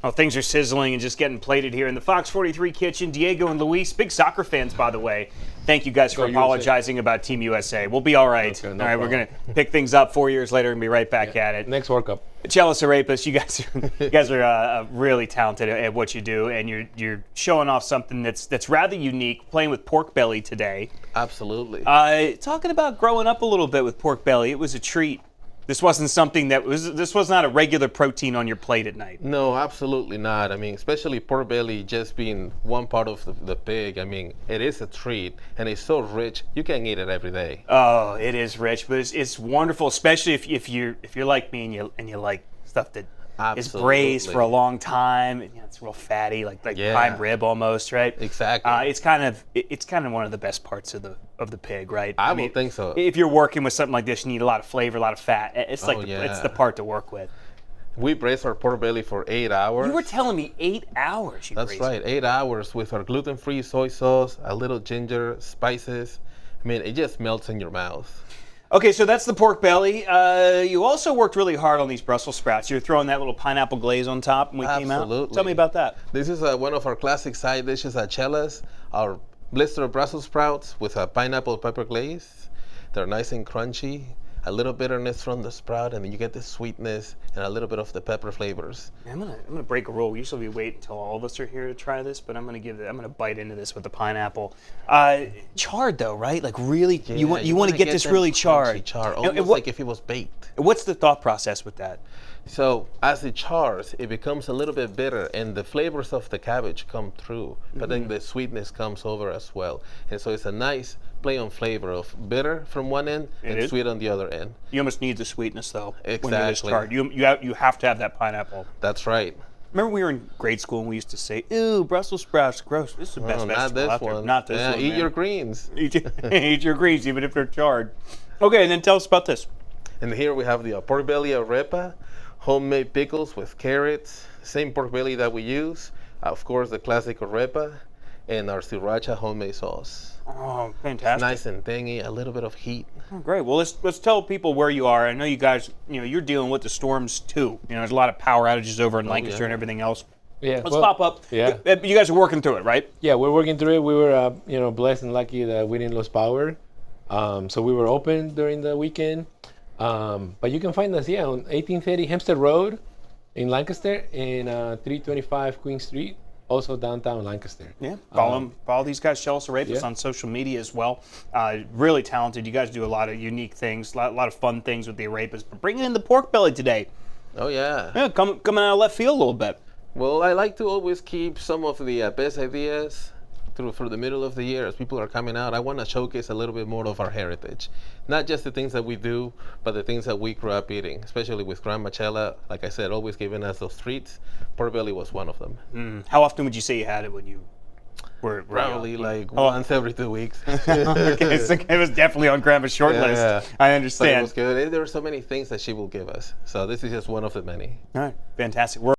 Well, things are sizzling and just getting plated here in the Fox 43 kitchen. Diego and Luis, big soccer fans, by the way. Thank you guys for apologizing about Team USA. We'll be all right. Okay, All right, we're going to pick things up 4 years later and be right back at it. Next World Cup. Chellas Arepas, you guys are really talented at what you do, and you're showing off something that's rather unique, playing with pork belly today. Absolutely. Talking about growing up a little bit with pork belly, it was a treat. This wasn't something this was not a regular protein on your plate at night. No, absolutely not. I mean, especially pork belly just being one part of the pig. I mean, it is a treat, and it's so rich. You can eat it every day. Oh, it is rich, but it's wonderful, especially if you're like me and you like stuff that is braised for a long time. And, it's real fatty, like prime rib almost, right? Exactly. It's kind of one of the best parts of the pig, right? I would think so. If you're working with something like this, you need a lot of flavor, a lot of fat. It's it's the part to work with. We braise our pork belly for 8 hours. You were telling me 8 hours. That's right, 8 hours with our gluten-free soy sauce, a little ginger, spices. I mean, it just melts in your mouth. Okay, so that's the pork belly. You also worked really hard on these Brussels sprouts. You were throwing that little pineapple glaze on top when we came out. Absolutely. Tell me about that. This is one of our classic side dishes at Chellas. Our blister Brussels sprouts with a pineapple pepper glaze. They're nice and crunchy. A little bitterness from the sprout, and then you get the sweetness and a little bit of the pepper flavors. I'm gonna break a rule. We usually wait until all of us are here to try this, but I'm gonna bite into this with the pineapple. Charred though, right? Like really, you want to get this really charred. Almost like if it was baked. What's the thought process with that? So as it chars, it becomes a little bit bitter, and the flavors of the cabbage come through, but then the sweetness comes over as well. And so it's a nice play on flavor of bitter from one end and sweet on the other end. You almost need the sweetness though. Exactly. When it's charred. You have to have that pineapple. That's right. Remember we were in grade school and we used to say, "Ew, Brussels sprouts, gross." This is the best vegetable out there. Not this one. Eat your greens. Eat your greens, even if they're charred. Okay, and then tell us about this. And here we have the pork belly arepa, homemade pickles with carrots, same pork belly that we use. Of course, the classic arepa, and our sriracha homemade sauce. Oh, fantastic! Nice and tangy, a little bit of heat. Oh, great. Well, let's tell people where you are. I know you guys, you're dealing with the storms too. There's a lot of power outages over in Lancaster and everything else. Yeah. Let's pop up. Yeah. You guys are working through it, right? Yeah, we're working through it. We were, blessed and lucky that we didn't lose power. So we were open during the weekend. But you can find us, on 1830 Hempstead Road in Lancaster and 325 Queen Street. Also downtown Lancaster. Yeah, follow these guys, Chellas Arepas, on social media as well. Really talented. You guys do a lot of unique things, a lot of fun things with the arepas. But bringing in the pork belly today. Oh yeah. Yeah, coming out of left field a little bit. Well, I like to always keep some of the best ideas for the middle of the year as people are coming out. I want to showcase a little bit more of our heritage. Not just the things that we do, but the things that we grew up eating, especially with Grandma Chela. Like I said, always giving us those treats. Pork belly was one of them. How often would you say you had it when you were Probably like once every 2 weeks. Okay, so it was definitely on Grandma's short list. Yeah. I understand. But it was good. There were so many things that she will give us. So this is just one of the many. All right, fantastic.